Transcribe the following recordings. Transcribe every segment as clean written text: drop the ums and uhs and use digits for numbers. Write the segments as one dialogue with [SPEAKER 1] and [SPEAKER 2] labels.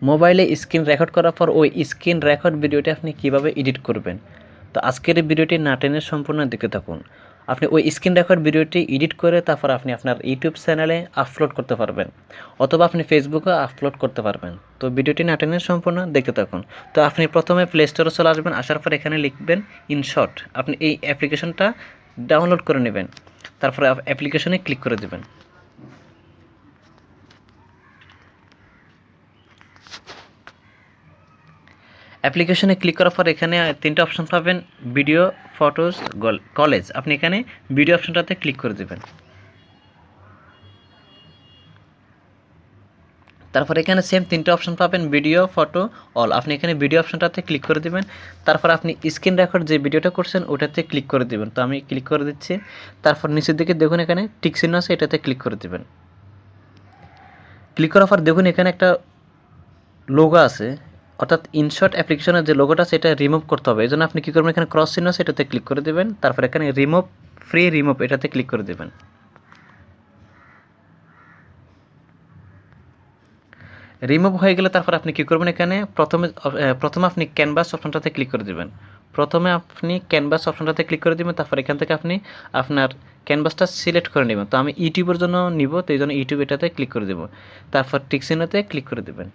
[SPEAKER 1] মোবাইলে screen record করার পর ওই স্ক্রিন রেকর্ড ভিডিওটি আপনি কিভাবে এডিট করবেন। তো আজকের এই ভিডিওটি না টেনে সম্পূর্ণ দেখতে থাকুন। আপনি ওই স্ক্রিন রেকর্ড ভিডিওটি এডিট করে তারপর আপনি আপনার ইউটিউব চ্যানেলে আপলোড করতে পারবেন, অথবা আপনি ফেসবুকে আপলোড করতে পারবেন। তো ভিডিওটি না টেনে সম্পূর্ণ দেখতে থাকুন। তো আপনি প্রথমে প্লে স্টোরে চলে আসবেন, আসার পর এখানে লিখবেন ইনশট। আপনি এই অ্যাপ্লিকেশনটা ডাউনলোড করে নেবেন, তারপরে অ্যাপ্লিকেশনে ক্লিক করে দেবেন। অ্যাপ্লিকেশনে ক্লিক করার পর এখানে তিনটা অপশন পাবেন, ভিডিও, ফটোস, কলেজ। আপনি এখানে ভিডিও অপশনটাতে ক্লিক করে দেবেন। তারপর এখানে সেম তিনটা অপশন পাবেন, ভিডিও, ফটো, অল। আপনি এখানে ভিডিও অপশনটাতে ক্লিক করে দেবেন। তারপর আপনি স্ক্রিন রেকর্ড যে ভিডিওটা করছেন ওটাতে ক্লিক করে দেবেন। তো আমি ক্লিক করে দিচ্ছি। তারপর নিচের দিকে দেখুন এখানে টিক চিহ্ন আছে, এটাতে ক্লিক করে দেবেন। ক্লিক করার পর দেখুন এখানে একটা লোগো আছে, অর্থাৎ ইনশট অ্যাপ্লিকেশনের যে লোগোটা আছে এটা রিমুভ করতে হবে। এই জন্য আপনি কী করবেন, এখানে ক্রস চিহ্ন আছে এটাতে ক্লিক করে দেবেন। তারপর এখানে রিমুভ, রিমুভ এটাতে ক্লিক করে দেবেন। রিমুভ হয়ে গেলে তারপর আপনি কী করবেন, এখানে প্রথমে আপনি ক্যানভাস অপশনটাতে ক্লিক করে দেবেন। প্রথমে আপনি ক্যানভাস অপশনটাতে ক্লিক করে দেবেন। তারপর এখান থেকে আপনি আপনার ক্যানভাসটা সিলেক্ট করে নেবেন। তো আমি ইউটিউবের জন্য নিব, তো এই জন্য ইউটিউব এটাতে ক্লিক করে দেবো। তারপর টিক চিহ্নতে ক্লিক করে দেবেন।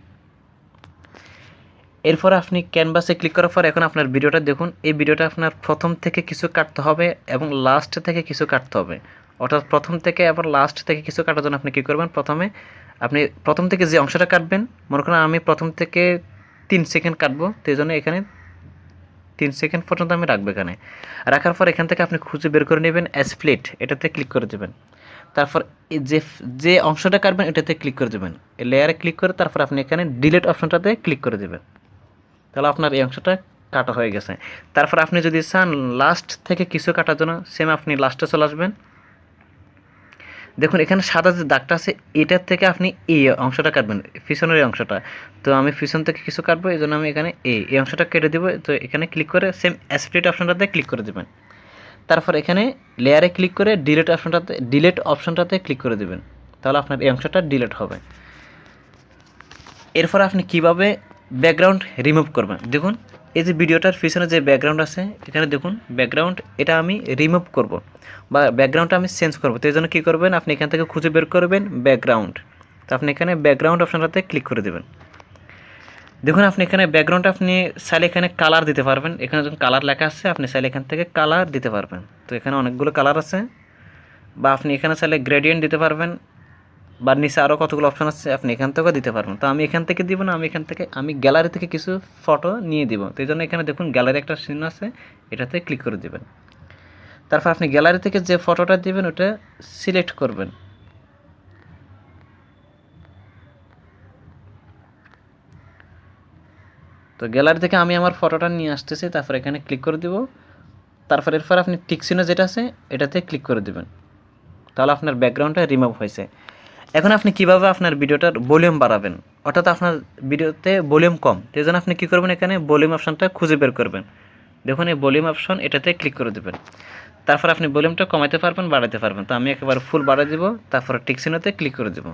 [SPEAKER 1] এরপর আপনি ক্যানভাসে ক্লিক করার পর এখন আপনার ভিডিওটা দেখুন। এই ভিডিওটা আপনার প্রথম থেকে কিছু কাটতে হবে এবং লাস্ট থেকে কিছু কাটতে হবে। অর্থাৎ প্রথম থেকে এবং লাস্ট থেকে কিছু কাটার জন্য আপনি কী করবেন, আপনি প্রথম থেকে যে অংশটা কাটবেন, মনে করেন আমি প্রথম থেকে 3 সেকেন্ড কাটবো, তো এই জন্য এখানে 3 সেকেন্ড পর্যন্ত আমি রাখবো। এখানে রাখার পর এখান থেকে আপনি খুঁজে বের করে নেবেন স্প্লিট, এটাতে ক্লিক করে দেবেন। তারপর যে অংশটা কাটবেন এটাতে ক্লিক করে দেবেন। এই লেয়ারে ক্লিক করে তারপর আপনি এখানে ডিলিট অপশনটাতে ক্লিক করে দেবেন। তাহলে আপনার এই অংশটা কাটা হয়ে গেছে। তারপর আপনি যদি চান লাস্ট থেকে কিছু কাটার জন্য, সেম আপনি লাস্টে চলে আসবেন। দেখুন এখানে সাদা যে দাগটা আছে এটার থেকে আপনি এই অংশটা কাটবেন, পিছনের এই অংশটা। তো আমি পিছন থেকে কিছু কাটবো, এই জন্য আমি এখানে এই অংশটা কেটে দেবো। তো এখানে ক্লিক করে সেম স্প্লিট অপশনটাতে ক্লিক করে দেবেন। তারপর এখানে লেয়ারে ক্লিক করে ডিলিট অপশনটাতে ক্লিক করে দেবেন। তাহলে আপনার এই অংশটা ডিলিট হবে। এরপর আপনি কিভাবে ব্যাকগ্রাউন্ড রিমুভ করবেন, দেখুন এই যে ভিডিওটার পিছনে যে ব্যাকগ্রাউন্ড আছে এখানে দেখুন ব্যাকগ্রাউন্ড, এটা আমি রিমুভ করব বা ব্যাকগ্রাউন্ডটা আমি চেঞ্জ করব। তো এই জন্য কী করবেন, আপনি এখান থেকে খুঁজে বের করবেন ব্যাকগ্রাউন্ড। তো আপনি এখানে ব্যাকগ্রাউন্ড অপশনটাতে ক্লিক করে দেবেন। দেখুন আপনি এখানে ব্যাকগ্রাউন্ড আপনি চাইলে এখানে কালার দিতে পারবেন। এখানে যখন কালার লেখা আছে আপনি চাইলে এখান থেকে কালার দিতে পারবেন। তো এখানে অনেকগুলো কালার আছে, বা আপনি এখানে চাইলে গ্রেডিয়েন্ট দিতে পারবেন, বা নিচে আরও কতগুলো অপশন আছে আপনি এখান থেকেও দিতে পারবেন। তো আমি এখান থেকে দিব না, আমি গ্যালারি থেকে কিছু ফটো নিয়ে দিব। তো এই জন্য এখানে দেখুন গ্যালারি একটা চিহ্ন আছে, এটাতে ক্লিক করে দেবেন। তারপর আপনি গ্যালারি থেকে যে ফটোটা দিবেন ওটা সিলেক্ট করবেন। তো গ্যালারি থেকে আমি আমার ফটোটা নিয়ে আসতেছি, তারপর এখানে ক্লিক করে দিব। এরপর আপনি টিক চিহ্ন যেটা আছে এটাতে ক্লিক করে দেবেন। তাহলে আপনার ব্যাকগ্রাউন্ডটা রিমুভ হয়েছে। এখন আপনি কিভাবে আপনার ভিডিওটার ভলিউম বাড়াবেন, অর্থাৎ আপনার ভিডিওতে ভলিউম কম, সেই জন্য আপনি কী করবেন, এখানে ভলিউম অপশানটা খুঁজে বের করবেন। দেখুন এই ভলিউম অপশন, এটাতে ক্লিক করে দেবেন। তারপর আপনি ভলিউমটা কমাতে পারবেন, বাড়াতে পারবেন। তো আমি একেবারে ফুল বাড়িয়ে দেবো, তারপর টিক চিহ্নতে ক্লিক করে দেবো।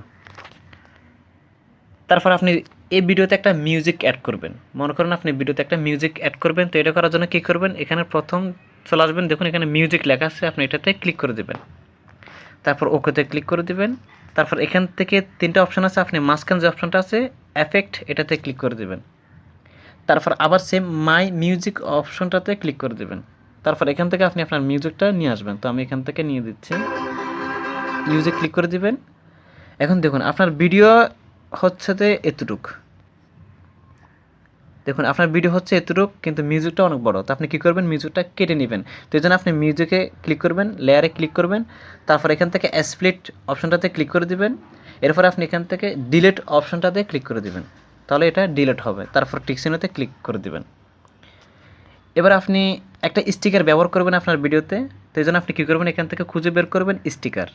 [SPEAKER 1] তারপর আপনি এই ভিডিওতে একটা মিউজিক অ্যাড করবেন। মনে করেন আপনি ভিডিওতে একটা মিউজিক অ্যাড করবেন। তো এটা করার জন্য কী করবেন, এখানে প্রথম চলে আসবেন, দেখুন এখানে মিউজিক লেখা আছে, আপনি এটাতে ক্লিক করে দেবেন। তারপর ওকেতে ক্লিক করে দেবেন। তারপর এখান থেকে 3টা অপশান আছে, আপনি মাঝখানে যে অপশানটা আছে এফেক্ট, এটাতে ক্লিক করে দেবেন। তারপর আবার সেম মাই মিউজিক অপশনটাতে ক্লিক করে দেবেন। তারপর এখান থেকে আপনি আপনার মিউজিকটা নিয়ে আসবেন। তো আমি এখান থেকে নিয়ে দিচ্ছি, মিউজিক ক্লিক করে দিবেন। এখন দেখুন আপনার ভিডিও হচ্ছে এতটুক, দেখুন আপনার ভিডিও হচ্ছে এতটুক, কিন্তু মিউজিকটা অনেক বড়। তো আপনি কী করবেন, মিউজিকটা কেটে নেবেন। তো এই জন্য আপনি মিউজিকে ক্লিক করবেন, লেয়ারে ক্লিক করবেন। তারপর এখান থেকে স্প্লিট অপশনটাতে ক্লিক করে দিবেন। এরপর আপনি এখান থেকে ডিলিট অপশনটাতে ক্লিক করে দিবেন। তাহলে এটা ডিলিট হবে। তারপর টিক চিহ্নতে ক্লিক করে দিবেন। এবার আপনি একটা স্টিকার ব্যবহার করবেন আপনার ভিডিওতে। তো এই জন্য আপনি কী করবেন, এখান থেকে খুঁজে বের করবেন স্টিকার।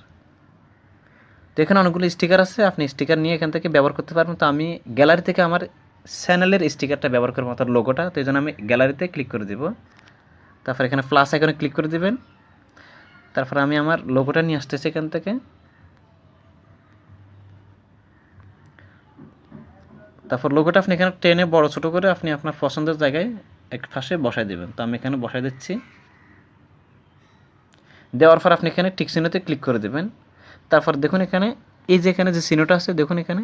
[SPEAKER 1] তো এখানে অনেকগুলো স্টিকার আছে, আপনি স্টিকার নিয়ে এখান থেকে ব্যবহার করতে পারবেন। তো আমি গ্যালারি থেকে আমার চ্যানেলের স্টিকারটা ব্যবহার করবো, অর্থাৎ লোগোটা। তো এই জন্য আমি গ্যালারিতে ক্লিক করে দিব। তারপর এখানে প্লাস আইকনে ক্লিক করে দিবেন। তারপর আমি আমার লোগোটা নিয়ে আসতেছি এখান থেকে। তারপর লোগোটা আপনি এখানে টেনে বড় ছোটো করে আপনি আপনার পছন্দের জায়গায় এক পাশে বসায় দেবেন। তো আমি এখানে বসায় দিচ্ছি। দেওয়ার পর আপনি এখানে টিক চিহ্নতে ক্লিক করে দেবেন। তারপর দেখুন এখানে এই যে এখানে যে চিহ্নটা আছে দেখুন এখানে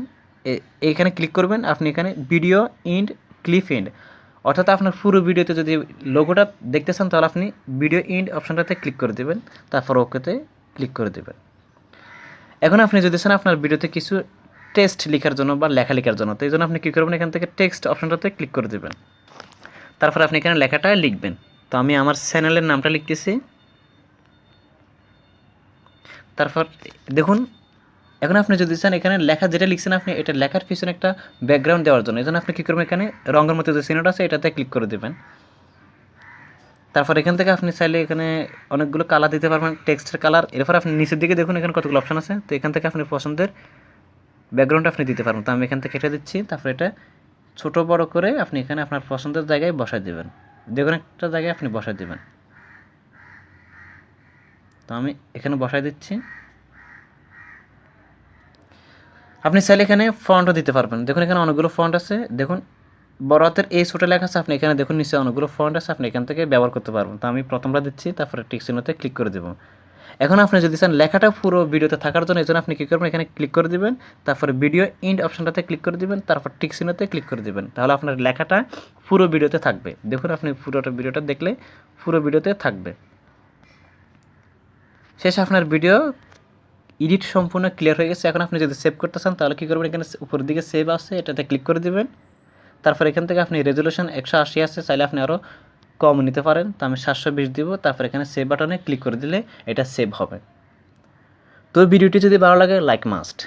[SPEAKER 1] এইখানে ক্লিক করবেন। আপনি এখানে ভিডিও ইন্ড ক্লিপ এন্ড, অর্থাৎ আপনার পুরো ভিডিওতে যদি লোগোটা দেখতে চান তাহলে আপনি ভিডিও ইন্ড অপশানটাতে ক্লিক করে দেবেন, তারপর ওকেতে ক্লিক করে দেবেন। এখন আপনি যদি চান আপনার ভিডিওতে কিছু টেক্সট লেখার জন্য বা লেখা লেখার জন্য, তো এই জন্য আপনি কী করবেন, এখান থেকে টেক্সট অপশানটাতে ক্লিক করে দেবেন। তারপর আপনি এখানে লেখাটা লিখবেন। তো আমি আমার চ্যানেলের নামটা লিখতেছি। তারপর দেখুন এখন আপনি যদি চান এখানে লেখা যেটা লিখছেন আপনি এটা লেখার পিছনে একটা ব্যাকগ্রাউন্ড দেওয়ার জন্য, এই জন্য আপনি কী করবেন, এখানে রঙের মতো যে চিহ্নটা আছে এটাতে ক্লিক করে দেবেন। তারপর এখান থেকে আপনি চাইলে এখানে অনেকগুলো কালার দিতে পারবেন, টেক্সটের কালার। এরপর আপনি নিচের দিকে দেখুন এখানে কতগুলো অপশান আছে, তো এখান থেকে আপনি পছন্দের ব্যাকগ্রাউন্ড আপনি দিতে পারবেন। তো আমি এখান থেকে এটা দিচ্ছি। তারপর এটা ছোট বড় করে আপনি এখানে আপনার পছন্দের জায়গায় বসায় দেবেন, যে কোনো একটা জায়গায় আপনি বসায় দেবেন। তো আমি এখানে বসায় দিচ্ছি। আপনি চাইলে এখানে ফন্টও দিতে পারবেন। দেখুন এখানে অনেকগুলো ফন্ট আছে, দেখুন বড় হাতের এই ছোটো লেখা আছে, আপনি এখানে দেখুন নিচে অনেকগুলো ফন্ট আছে, আপনি এখান থেকে ব্যবহার করতে পারবেন। তো আমি প্রথমটা দিচ্ছি, তারপরে টিক চিহ্নতে ক্লিক করে দেবো। এখন আপনি যদি চান লেখাটা পুরো ভিডিওতে থাকার জন্য, এই জন্য আপনি কী করবেন, এখানে ক্লিক করে দেবেন, তারপরে ভিডিও ইন্ড অপশানটাতে ক্লিক করে দেবেন, তারপর টিক চিহ্নতে ক্লিক করে দেবেন, তাহলে আপনার লেখাটা পুরো ভিডিওতে থাকবে। দেখুন আপনি পুরোটা ভিডিওটা দেখলে পুরো ভিডিওতে থাকবে। শেষে আপনার ভিডিও এডিট সম্পূর্ণ ক্লিয়ার হয়ে গেছে। এখন আপনি যদি সেভ করতে চান তাহলে কী করবেন, এখানে উপরের দিকে সেভ আছে এটাতে ক্লিক করে দেবেন। তারপর এখান থেকে আপনি রেজলিউশন 180 আছে, চাইলে আপনি আরও কম নিতে পারেন। তো আমি 720 দিব। তারপর এখানে সেভ বাটনে ক্লিক করে দিলে এটা সেভ হবে। তো ভিডিওটি যদি ভালো লাগে লাইক মাস্ট।